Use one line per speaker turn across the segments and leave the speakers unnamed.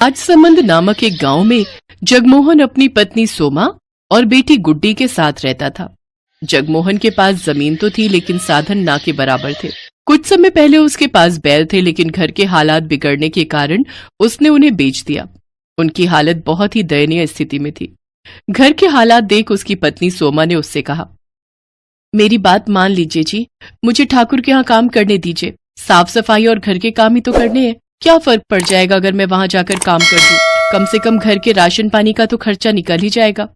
राजसमंद नामक एक गांव में जगमोहन अपनी पत्नी सोमा और बेटी गुड्डी के साथ रहता था। जगमोहन के पास जमीन तो थी लेकिन साधन ना के बराबर थे। कुछ समय पहले उसके पास बैल थे लेकिन घर के हालात बिगड़ने के कारण उसने उन्हें बेच दिया। उनकी हालत बहुत ही दयनीय स्थिति में थी। घर के हालात देख उसकी पत्नी सोमा ने उससे कहा, मेरी बात मान लीजिए जी, मुझे ठाकुर के यहाँ काम करने दीजिए। साफ सफाई और घर के काम ही तो करने हैं। क्या फर्क पड़ जाएगा अगर मैं वहां जाकर काम कर दूं? कम से कम घर के राशन पानी का तो खर्चा निकल ही जाएगा।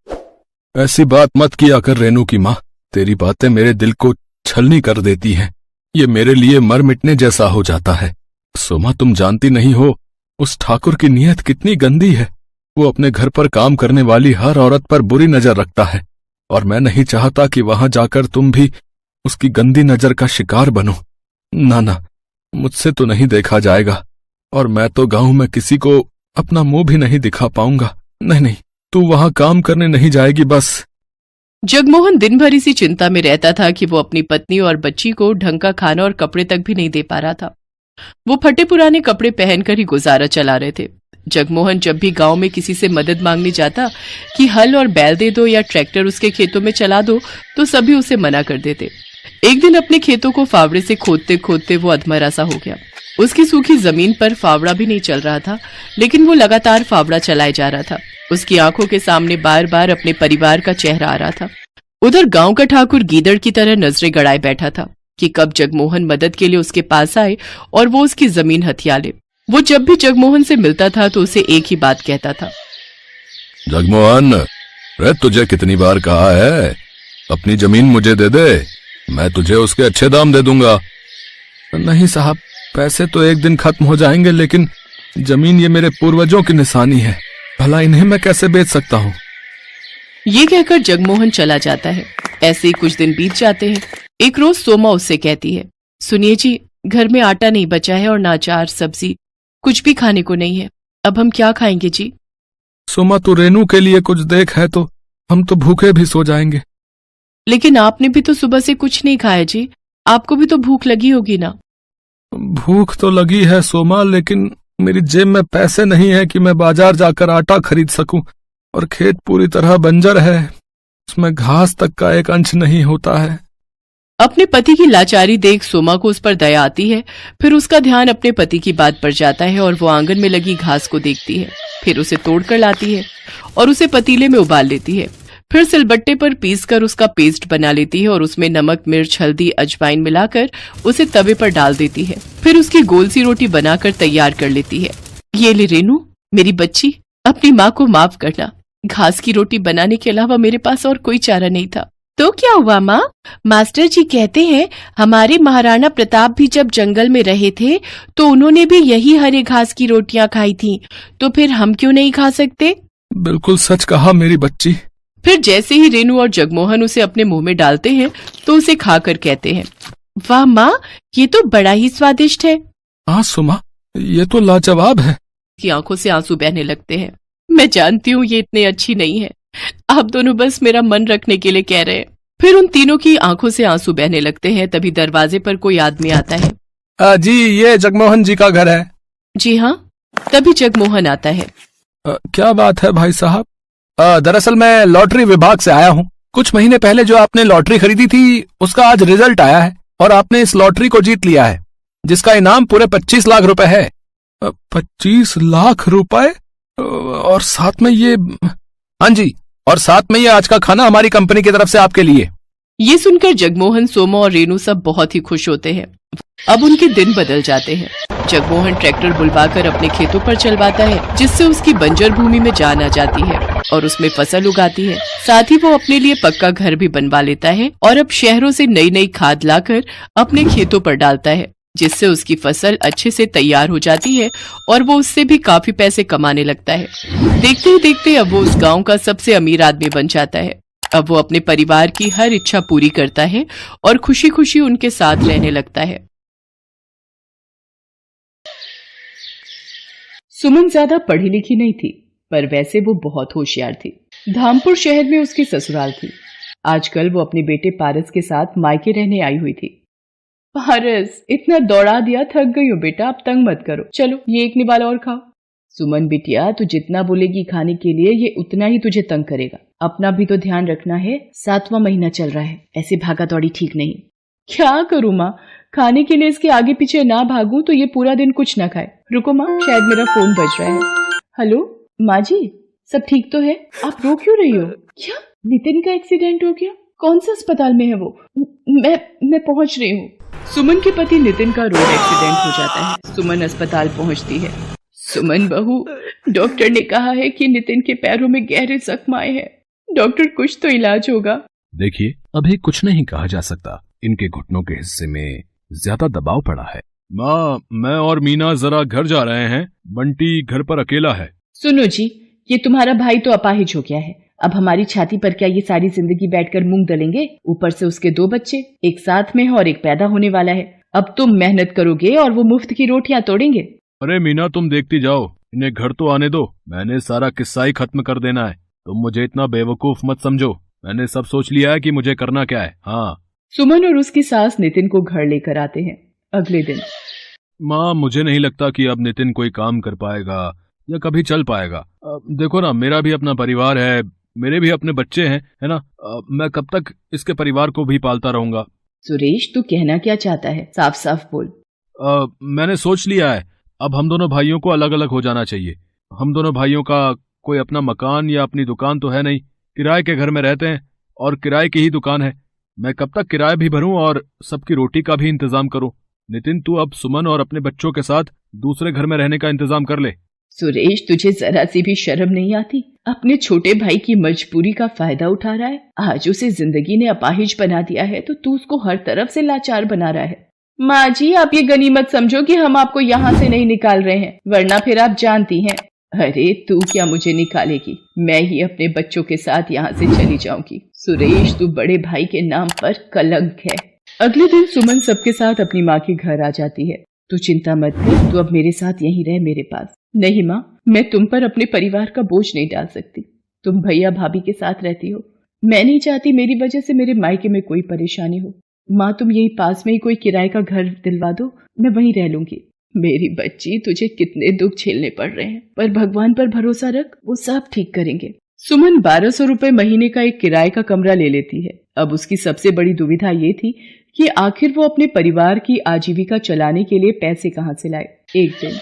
ऐसी बात मत किया कर रेनू की माँ, तेरी बातें मेरे दिल को छलनी कर देती हैं। ये मेरे लिए मर मिटने जैसा हो जाता है। सोमा, तुम जानती नहीं हो उस ठाकुर की नीयत कितनी गंदी है। वो अपने घर पर काम करने वाली हर औरत पर बुरी नजर रखता है और मैं नहीं चाहता कि वहां जाकर तुम भी उसकी गंदी नजर का शिकार बनो। ना ना, मुझसे तो नहीं देखा जाएगा और मैं तो गांव में किसी को अपना मुंह भी नहीं दिखा पाऊंगा। नहीं नहीं, तू वहां काम करने नहीं जाएगी बस।
जगमोहन दिन भर इसी चिंता में रहता था कि वो अपनी पत्नी और बच्ची को ढंग का खाना और कपड़े तक भी नहीं दे पा रहा था। वो फटे पुराने कपड़े पहनकर ही गुजारा चला रहे थे। जगमोहन जब भी गांव में किसी से मदद मांगने जाता कि हल और बैल दे दो या ट्रैक्टर उसके खेतों में चला दो, तो सभी उसे मना कर देते। एक दिन अपने खेतों को फावड़े से खोदते खोदते वो अधमरा सा हो गया। उसकी सूखी जमीन पर फावड़ा भी नहीं चल रहा था, लेकिन वो लगातार फावड़ा चलाए जा रहा था। उसकी आंखों के सामने बार बार अपने परिवार का चेहरा आ रहा था। उधर गांव का ठाकुर गीदड़ की तरह नजरें गड़ाए बैठा था कि कब जगमोहन मदद के लिए उसके पास आए और वो उसकी जमीन हथिया ले। वो जब भी जगमोहन से मिलता था तो उसे एक ही बात कहता था,
जगमोहन, रे तुझे कितनी बार कहा है अपनी जमीन मुझे दे दे, मैं तुझे उसके अच्छे दाम दे दूंगा। नहीं साहब, पैसे तो एक दिन खत्म हो जाएंगे, लेकिन जमीन ये मेरे पूर्वजों की निशानी है, भला इन्हें मैं कैसे बेच सकता हूँ।
ये कहकर जगमोहन चला जाता है। ऐसे ही कुछ दिन बीत जाते हैं। एक रोज सोमा उससे कहती है, सुनिए जी, घर में आटा नहीं बचा है और ना अचार सब्जी, कुछ भी खाने को नहीं है। अब हम क्या खाएंगे जी?
सोमा, तू रेनू के लिए कुछ देख, है तो हम तो भूखे भी सो जाएंगे।
लेकिन आपने भी तो सुबह से कुछ नहीं खाया जी, आपको भी तो भूख लगी होगी ना।
भूख तो लगी है सोमा, लेकिन मेरी जेब में पैसे नहीं है कि मैं बाजार जाकर आटा खरीद सकूं, और खेत पूरी तरह बंजर है, उसमें घास तक का एक अंश नहीं होता है।
अपने पति की लाचारी देख सोमा को उस पर दया आती है। फिर उसका ध्यान अपने पति की बात पर जाता है और वो आंगन में लगी घास को देखती है। फिर उसे तोड़कर लाती है और उसे पतीले में उबाल लेती है। फिर सिलबट्टे पर पीसकर उसका पेस्ट बना लेती है और उसमें नमक, मिर्च, हल्दी, अजवाइन मिलाकर उसे तवे पर डाल देती है। फिर उसकी गोल सी रोटी बनाकर तैयार कर लेती है। ये ले रेनू, मेरी बच्ची, अपनी माँ को माफ करना। घास की रोटी बनाने के अलावा मेरे पास और कोई चारा नहीं था। तो क्या हुआ माँ? मास्टर जी कहते हैं हमारे महाराणा प्रताप भी जब जंगल में रहे थे तो उन्होंने भी यही हरे घास की रोटियां खाई थी, तो फिर हम क्यों नहीं खा सकते?
बिल्कुल सच कहा मेरी बच्ची।
फिर जैसे ही रेनू और जगमोहन उसे अपने मुंह में डालते हैं तो उसे खाकर कहते हैं, वाह माँ, ये तो बड़ा ही स्वादिष्ट है।
हाँ सुमा, ये तो लाजवाब है।
की आंखों से आंसू बहने लगते हैं। मैं जानती हूँ ये इतनी अच्छी नहीं है, आप दोनों बस मेरा मन रखने के लिए कह रहे हैं। फिर उन तीनों की आंखों से आंसू बहने लगते हैं। तभी दरवाजे पर कोई आदमी आता है।
जी, ये जगमोहन जी का घर है।
जी हाँ। तभी जगमोहन आता है।
क्या बात है भाई साहब? दरअसल मैं लॉटरी विभाग से आया हूँ। कुछ महीने पहले जो आपने लॉटरी खरीदी थी उसका आज रिजल्ट आया है और आपने इस लॉटरी को जीत लिया है, जिसका इनाम पूरे 25 लाख रुपए है। 25 लाख रुपए? और साथ में ये, हाँ जी, और साथ में ये आज का खाना हमारी कंपनी की तरफ से आपके लिए।
ये सुनकर जगमोहन, सोमा और रेनू सब बहुत ही खुश होते हैं। अब उनके दिन बदल जाते हैं। जगमोहन ट्रैक्टर बुलवाकर अपने खेतों पर चलवाता है, जिससे उसकी बंजर भूमि में जान आ जाती है और उसमें फसल उगाती है। साथ ही वो अपने लिए पक्का घर भी बनवा लेता है और अब शहरों से नई नई खाद लाकर अपने खेतों पर डालता है, जिससे उसकी फसल अच्छे से तैयार हो जाती है और वो उससे भी काफी पैसे कमाने लगता है। देखते ही देखते अब वो उस गांव का सबसे अमीर आदमी बन जाता है। अब वो अपने परिवार की हर इच्छा पूरी करता है और खुशी खुशी उनके साथ रहने लगता है। सुमन ज्यादा पढ़ी लिखी नहीं थी, पर वैसे वो बहुत होशियार थी। धामपुर शहर में उसकी ससुराल थी। आजकल वो अपने बेटे पारस के साथ मायके रहने आई हुई थी। पारस, इतना दौड़ा दिया, थक गई हो बेटा, अब तंग मत करो, चलो ये एक निवाला और खाओ। सुमन बिटिया, तू जितना बोलेगी खाने के लिए ये उतना ही तुझे तंग करेगा। अपना भी तो ध्यान रखना है, 7वां महीना चल रहा है, ऐसे भागा दौड़ी ठीक नहीं। क्या करूँ माँ, खाने के लिए इसके आगे पीछे ना भागूं तो ये पूरा दिन कुछ ना खाए। रुको माँ, शायद मेरा फोन बज रहा है। हेलो माँ जी, सब ठीक तो है? आप रो क्यों रही हो? क्या नितिन का एक्सीडेंट हो गया? कौन से अस्पताल में है वो? मैं पहुंच रही हूँ। सुमन के पति नितिन का रोड एक्सीडेंट हो जाता है। सुमन अस्पताल पहुंचती है। सुमन बहू, डॉक्टर ने कहा है कि नितिन के पैरों में गहरे जख्म आए हैं। डॉक्टर, कुछ तो इलाज होगा।
देखिए, अभी कुछ नहीं कहा जा सकता, इनके घुटनों के हिस्से में ज्यादा दबाव पड़ा है। माँ, मैं और मीना जरा घर जा रहे हैं, बंटी घर पर अकेला है।
सुनो जी, ये तुम्हारा भाई तो अपाहिज हो गया है। अब हमारी छाती पर क्या ये सारी जिंदगी बैठकर मूंग दलेंगे? ऊपर से उसके 2 बच्चे, एक साथ में है और एक पैदा होने वाला है। अब तुम मेहनत करोगे और वो मुफ्त की रोटियां तोड़ेंगे।
अरे मीना, तुम देखती जाओ, इन्हें घर तो आने दो। मैंने सारा किस्सा ही खत्म कर देना है। तुम मुझे इतना बेवकूफ मत समझो, मैंने सब सोच लिया है कि मुझे करना क्या है। हाँ।
सुमन और उसकी सास नितिन को घर लेकर आते हैं। अगले दिन,
माँ, मुझे नहीं लगता कि अब नितिन कोई काम कर पाएगा या कभी चल पाएगा। देखो ना, मेरा भी अपना परिवार है, मेरे भी अपने बच्चे हैं, है ना। मैं कब तक इसके परिवार को भी पालता रहूंगा।
सुरेश, तू कहना क्या चाहता है? साफ साफ बोल।
मैंने सोच लिया है, अब हम दोनों भाइयों को अलग अलग हो जाना चाहिए। हम दोनों भाइयों का कोई अपना मकान या अपनी दुकान तो है नहीं, किराए के घर में रहते हैं और किराए की ही दुकान है। मैं कब तक किराया भी भरूं और सबकी रोटी का भी इंतजाम करूं। नितिन, तू अब सुमन और अपने बच्चों के साथ दूसरे घर में रहने का इंतजाम कर ले।
सुरेश, तुझे जरा सी भी शर्म नहीं आती? अपने छोटे भाई की मजबूरी का फायदा उठा रहा है। आज उसे जिंदगी ने अपाहिज बना दिया है तो तू उसको हर तरफ से लाचार बना रहा है। माँ जी, आप ये गनीमत समझो कि हम आपको यहाँ से नहीं निकाल रहे हैं, वरना फिर आप जानती हैं। अरे तू क्या मुझे निकालेगी? मैं ही अपने बच्चों के साथ यहाँ से चली जाऊंगी। सुरेश, तू बड़े भाई के नाम पर कलंक है। अगले दिन सुमन सबके साथ अपनी माँ के घर आ जाती है। तू चिंता मत कर, तू अब मेरे साथ यहीं रह मेरे पास। नहीं माँ, मैं तुम पर अपने परिवार का बोझ नहीं डाल सकती। तुम भैया भाभी के साथ रहती हो, मैं नहीं चाहती मेरी वजह से मेरे मायके में कोई परेशानी हो। माँ, तुम यही पास में ही कोई किराए का घर दिलवा दो, मैं वहीं रह लूंगी। मेरी बच्ची, तुझे कितने दुख झेलने पड़ रहे हैं, पर भगवान पर भरोसा रख, वो सब ठीक करेंगे। सुमन 1200 रुपए महीने का एक किराए का कमरा ले लेती है। अब उसकी सबसे बड़ी दुविधा ये थी कि आखिर वो अपने परिवार की आजीविका चलाने के लिए पैसे कहाँ से लाए। एक दिन,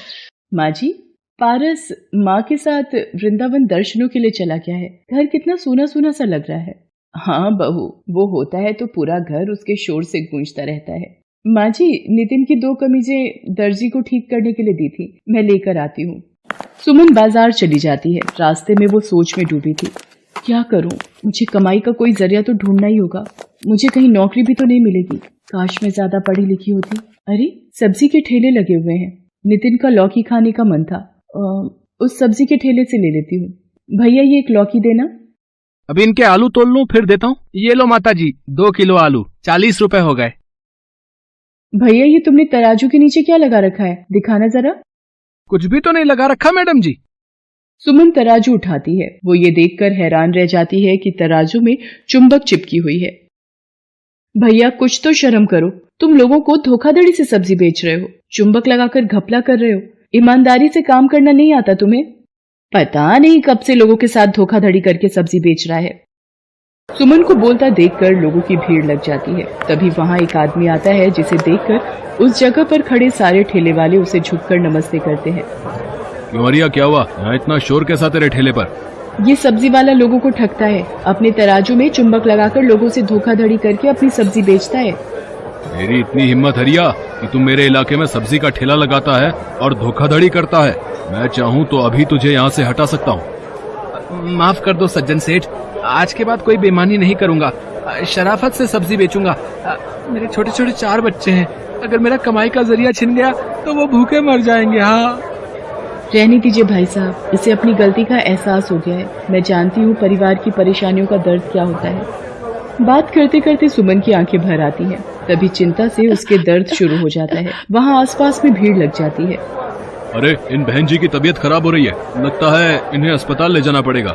माँ जी, पारस माँ के साथ वृंदावन दर्शनों के लिए चला गया है। घर कितना सूना सूना सा लग रहा है। हाँ बहू, वो होता है तो पूरा घर उसके शोर से गूंजता रहता है। माँ जी, नितिन की 2 कमीजें दर्जी को ठीक करने के लिए दी थी, मैं लेकर आती हूँ। सुमन बाजार चली जाती है। रास्ते में वो सोच में डूबी थी, क्या करूं? मुझे कमाई का कोई जरिया तो ढूंढना ही होगा। मुझे कहीं नौकरी भी तो नहीं मिलेगी। काश मैं ज्यादा पढ़ी लिखी होती। अरे, सब्जी के ठेले लगे हुए हैं। नितिन का लौकी खाने का मन था, उस सब्जी के ठेले से ले लेती हूँ। भैया, ये एक लौकी देना।
अभी इनके आलू तोल लूं, फिर देता हूँ। ये लो माता जी, 2 किलो आलू, 40 रुपए हो गए।
भैया, ये तुमने तराजू के नीचे क्या लगा रखा है? दिखाना जरा।
कुछ भी तो नहीं लगा रखा मैडम जी।
सुमन तराजू उठाती है। वो ये देखकर हैरान रह जाती है कि तराजू में चुंबक चिपकी हुई है। भैया, कुछ तो शर्म करो, तुम लोगों को धोखाधड़ी से सब्जी बेच रहे हो, चुंबक लगाकर घपला कर रहे हो। ईमानदारी से काम करना नहीं आता तुम्हें? पता नहीं कब से लोगों के साथ धोखाधड़ी करके सब्जी बेच रहा है। सुमन को बोलता देखकर लोगों की भीड़ लग जाती है। तभी वहां एक आदमी आता है, जिसे देखकर उस जगह पर खड़े सारे ठेले वाले उसे झुककर नमस्ते करते हैं।
क्यों अरिया, क्या हुआ? यहाँ इतना शोर कैसा तेरे ठेले पर?
ये सब्जी वाला लोगों को ठगता है, अपने तराजू में चुंबक लगाकर लोगों से धोखाधड़ी करके अपनी सब्जी बेचता है।
मेरी इतनी हिम्मत हरिया कि तुम मेरे इलाके में सब्जी का ठेला लगाता है और धोखाधड़ी करता है। मैं चाहूँ तो अभी तुझे यहाँ से हटा सकता हूँ।
माफ कर दो सज्जन सेठ, आज के बाद कोई बेईमानी नहीं करूंगा। शराफत से सब्जी बेचूंगा। मेरे छोटे छोटे 4 बच्चे हैं, अगर मेरा कमाई का जरिया छिन गया तो वो भूखे मर जाएंगे। हाँ,
रहने दीजिए भाई साहब, इसे अपनी गलती का एहसास हो गया है। मैं जानती हूँ परिवार की परेशानियों का दर्द क्या होता है। बात करते करते सुमन की आंखें भर आती हैं। तभी चिंता से उसके दर्द शुरू हो जाता है। वहाँ आसपास में भीड़ लग जाती है।
अरे, इन बहन जी की तबीयत खराब हो रही है, लगता है इन्हें अस्पताल ले जाना पड़ेगा।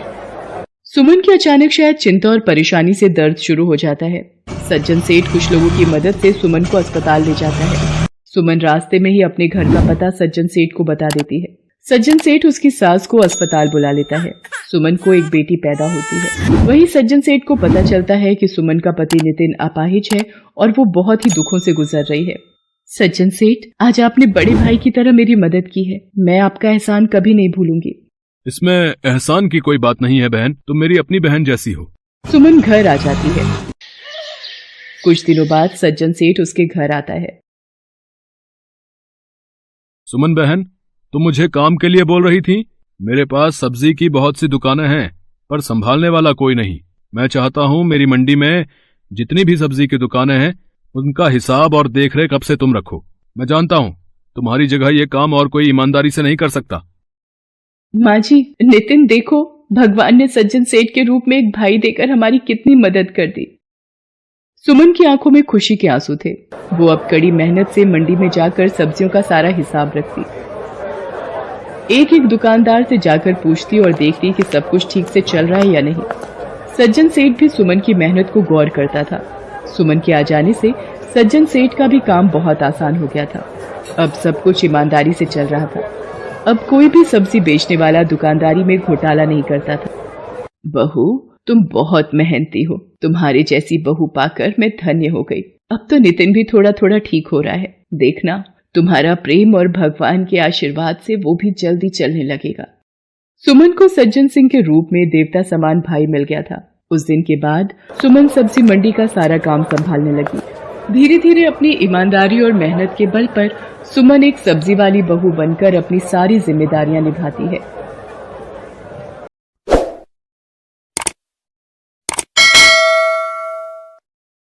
सुमन की अचानक शायद चिंता और परेशानी से दर्द शुरू हो जाता है। सज्जन सेठ कुछ लोगों की मदद से सुमन को अस्पताल ले जाता है। सुमन रास्ते में ही अपने घर का पता सज्जन सेठ को बता देती है। सज्जन सेठ उसकी सास को अस्पताल बुला लेता है। सुमन को एक बेटी पैदा होती है। वहीं सज्जन सेठ को पता चलता है कि सुमन का पति नितिन अपाहिज है और वो बहुत ही दुखों से गुजर रही है। सज्जन सेठ, आज आपने बड़े भाई की तरह मेरी मदद की है। मैं आपका एहसान कभी नहीं भूलूंगी।
इसमें एहसान की कोई बात नहीं है बहन, तुम मेरी अपनी बहन जैसी हो।
सुमन घर आ जाती है। कुछ दिनों बाद सज्जन सेठ उसके घर आता है।
सुमन बहन, तुम मुझे काम के लिए बोल रही थी? मेरे पास सब्जी की बहुत सी दुकानें हैं, पर संभालने वाला कोई नहीं। मैं चाहता हूं मेरी मंडी में जितनी भी सब्जी की दुकानें हैं उनका हिसाब और देखरेख अब से तुम रखो। मैं जानता हूं तुम्हारी जगह ये काम और कोई ईमानदारी से नहीं कर सकता।
माँ जी, नितिन देखो, भगवान ने सज्जन सेठ के रूप में एक भाई देकर हमारी कितनी मदद कर दी। सुमन की आंखों में खुशी के आंसू थे। वो अब कड़ी मेहनत से मंडी में जाकर सब्जियों का सारा हिसाब रखती, एक एक दुकानदार से जाकर पूछती और देखती कि सब कुछ ठीक से चल रहा है या नहीं। सज्जन सेठ भी सुमन की मेहनत को गौर करता था। सुमन के आ जाने से सज्जन सेठ का भी काम बहुत आसान हो गया था। अब सब कुछ ईमानदारी से चल रहा था। अब कोई भी सब्जी बेचने वाला दुकानदारी में घोटाला नहीं करता था। बहू, तुम बहुत मेहनती हो। तुम्हारी जैसी बहू पाकर मैं धन्य हो गई। अब तो नितिन भी थोड़ा थोड़ा ठीक हो रहा है। देखना, तुम्हारा प्रेम और भगवान के आशीर्वाद से वो भी जल्दी चलने लगेगा। सुमन को सज्जन सिंह के रूप में देवता समान भाई मिल गया था। उस दिन के बाद सुमन सब्जी मंडी का सारा काम संभालने लगी। धीरे धीरे अपनी ईमानदारी और मेहनत के बल पर सुमन एक सब्जी वाली बहू बनकर अपनी सारी जिम्मेदारियां निभाती है।